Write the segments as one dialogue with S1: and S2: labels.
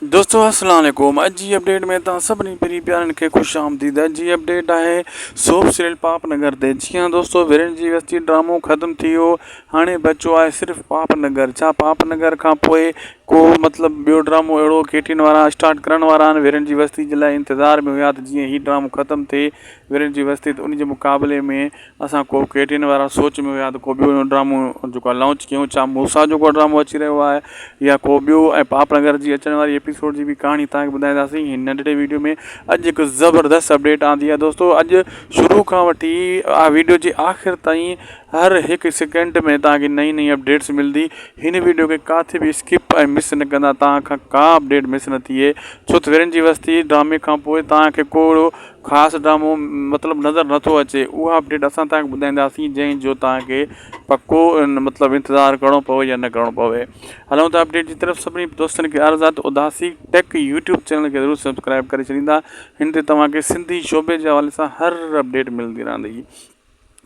S1: दोस्तों अस्सलाम वालेकुम। अॼु जी अपडेट में तव्हां सभिनी पहिरीं प्यारनि खे ख़ुशि आमदीद। अॼु जी अपडेट आहे सोप सीरियल पापनगर ते। जी हाँ दोस्तों, वीरन जी बस्ती ड्रामो ख़त्म थी वियो, हाणे बचो आहे सिर्फ़ु पापनगर। छा पापनगर खां पोइ को मतिलबु ॿियो ड्रामो अहिड़ो केटीन वारा स्टार्ट करण वारा आहिनि? वीरन जी बस्ती जे लाइ इंतज़ार में हुया त जीअं हीउ ड्रामो ख़त्म थिए वीरन जी बस्ती, त उन जे मुक़ाबले में असां को केटीन वारा सोच में हुया त को ॿियो ड्रामो जेको आहे लॉन्च कयूं। छा मूसा जो को ड्रामो अची रहियो आहे या को ॿियो? ऐं पापनगर जी अचण वारी एपिसोड जी बि कहाणी तव्हांखे ॿुधाईंदासीं हिन नंढड़े वीडियो में। अॼु हिकु ज़बरदस्त अपडेट आंदी आहे दोस्तों। अॼु शुरू खां वठी वीडियो जे आख़िर ताईं हर हिकु सेकेंड में तव्हांखे नई नई अपडेट्स मिलंदी। हिन वीडियो खे किथे बि स्किप ऐं मिस न कंदा, तव्हांखां का अपडेट मिस न थिए। छो त वीरन जी बस्ती ड्रामे खां पोइ तव्हांखे को ख़ासि ड्रामो मतिलबु नज़र नथो अचे। उहा अपडेट असां तव्हांखे ॿुधाईंदासीं जंहिंजो तव्हांखे पको मतिलबु इंतज़ारु करिणो पवे या न करिणो पवे। हलूं था अपडेट जी तरफ़। सभिनी दोस्तनि खे अर्ज़ु आहे त उदासी टेक यूट्यूब चैनल खे ज़रूरु सब्सक्राइब करे छॾींदा। हिन ते तव्हांखे सिंधी शोबे जे हवाले सां हर अपडेट मिलंदी रहंदी।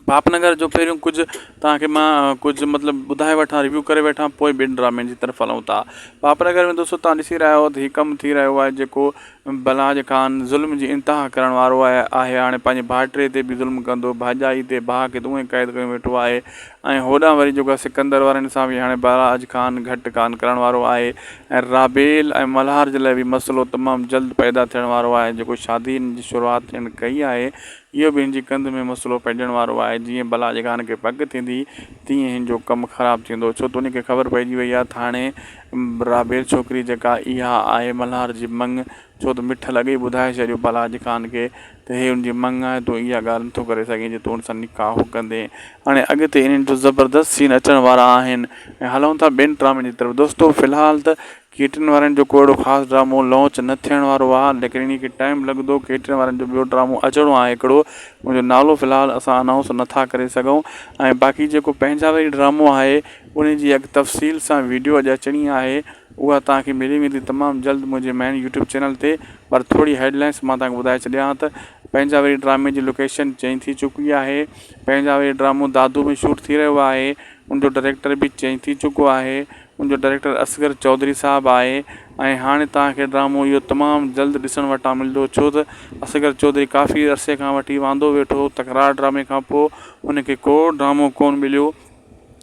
S1: पापनगर जो पहिरियों कुझु तव्हांखे मां कुझु मतिलबु ॿुधाए वठां, रिव्यू करे वठां, पोइ ॿिनि ड्रामे जी तरफ़ हलूं था। पापनगर में दोस्तों तव्हां ॾिसी रहिया आहियो त हीउ कमु थी रहियो आहे जेको बलाज ख़ान ज़ुल्म जी इंतिहा करण वारो आहे। हाणे पंहिंजे भाइटे ते बि ज़ुल्म कंदो, भाॼाई ते भाउ खे उहे क़ैद करे वेठो आहे। ऐं होॾां वरी जेको आहे सिकंदर वारनि सां बि हाणे बलाज ख़ान घटि कान करण वारो आहे। ऐं राबेल ऐं मल्हार जे लाइ बि मसइलो तमामु जल्द पैदा थियण वारो आहे। जेको शादी जी शुरूआति थियणु कई आहे, इहो बि हिन जी कंध में मसइलो पइजण वारो आहे। जीअं बलाज ख़ान खे पक थींदी तीअं हिन जो कमु ख़राबु थींदो, छो त उनखे ख़बर पइजी वई आहे त हाणे राबेल छोकिरी जेका इहा आहे मल्हार जी मंग, छो त मिठ लॻे ॿुधाए छॾियो बलाज ख़ान खे त हे हुनजी मंग आहे, तूं इहा ॻाल्हि नथो करे सघीं जे तूं हुन सां निकाह कंदे। हाणे अॻिते इन्हनि जो ज़बरदस्त सीन अचण वारा आहिनि। ऐं हलूं था ॿिनि ड्रामे जी तरफ़। दोस्तों फ़िलहालु त केटिन वारनि जो को अहिड़ो ख़ासि ड्रामो लॉन्च न थियण वारो आहे, लेकिन इन खे टाइम लॻंदो। केटिन वारनि जो ॿियो ड्रामो अचिणो आहे हिकिड़ो, मुंहिंजो नालो फ़िलहालु असां अनाउंस नथा करे सघूं। ऐं बाक़ी जेको पंहिंजा वरी ड्रामो आहे उन जी अॻु तफ़सील सां वीडियो अॼु अचणी आहे, उहा तव्हांखे मिली वेंदी तमामु जल्द मुंहिंजे मेन यूट्यूब चैनल ते। पर थोरी हेडलाइंस मां तव्हांखे ॿुधाए छॾियां त पंहिंजा वरी ड्रामे जी लोकेशन चेंज थी चुकी आहे। पंहिंजा वरी ड्रामो दादू में शूट थी रहियो आहे, उनजो डायरेक्टर बि चेंज थी चुको आहे। उनजो डायरेक्टर असगर चौधरी साहिबु आहे। ऐं हाणे तव्हांखे ड्रामो इहो तमामु जल्द ॾिसणु वटां मिलंदो, छो त असगर चौधरी काफ़ी अरसे खां वठी वांदो वेठो। तकरार ड्रामे खां पोइ उनखे को ड्रामो कोन मिलियो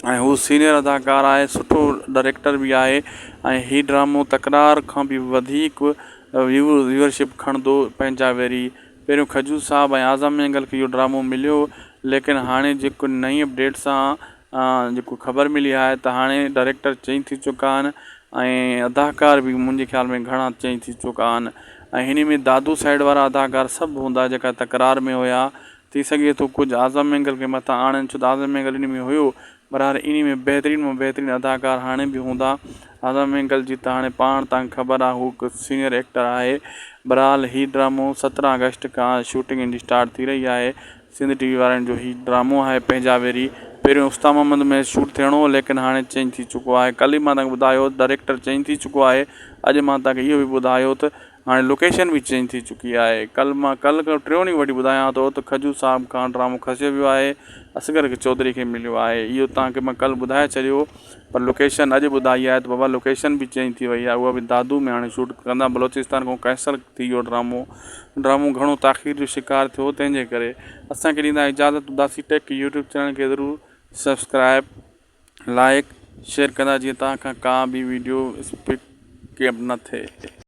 S1: ऐं हू सीनियर अदाकार आहे, सुठो डायरेक्टर बि आहे। ऐं हीउ ड्रामो तकरार खां बि वधीक व्यूअरशिप खणंदो। पंहिंजा वरी पहिरियों खजूर साहिबु ऐं आज़म मैंगल खे इहो ड्रामो मिलियो, लेकिन हाणे जेको नई अपडेट सां जेको ख़बर मिली आहे त हाणे डायरेक्टर चेंज थी चुका आहिनि ऐं अदाकार बि मुंहिंजे ख़्याल में घणा चेंज थी चुका आहिनि। ऐं हिन में दादू साइड वारा अदाकार सभु हूंदा जेका तकरार में हुया। थी सघे थो कुझु आज़म मैंगल खे मथां आणनि, छो त आज़म मैंगल इन में हुयो, पर हाणे इन में बहितरीन में बहितरीन अदाकार हाणे बि हूंदा। आज़म मैंगल जी त हाणे पाण तव्हांखे ख़बर आहे, हू हिकु सीनियर एक्टर आहे। बहरहाल हीउ ड्रामो 17 अगस्त खां शूटिंग इन जी स्टार्ट थी रही आहे। सिंध टीवी वारनि जो हीउ ड्रामो आहे पंहिंजा वेरी। पहिरियों उस्ताद मोहम्मद में शूट थियणो हो, लेकिन हाणे चेंज थी चुको आहे। कल्ह ई मां तव्हांखे ॿुधायो डायरेक्टर चेंज थी चुको आहे। अॼु मां तव्हांखे इहो बि ॿुधायो त हाणे लोकेशन बि चेंज थी चुकी आहे। कल्ह खां टियों ॾींहुं वठी ॿुधायां थो त खजूर साहिब खां ड्रामो खसियो वियो आहे, असगर चौधरी खे मिलियो आहे। इहो तव्हांखे मां कल्ह ॿुधाए छॾियो, पर लोकेशन अॼु ॿुधाई आहे त बाबा लोकेशन बि चेंज थी वई आहे। उहा बि दादू में हाणे शूट कंदा। बलोचिस्तान खां कैंसल थी वियो ड्रामो घणो ताख़ीर जो शिकार थियो, तंहिंजे करे असांखे ॾींदा इजाज़त। उदासी टेक यूट्यूब चैनल खे ज़रूरु सब्सक्राइब, लाइक, शेयर कंदा जीअं तव्हांखां का बि वीडियो स्किप न थिए।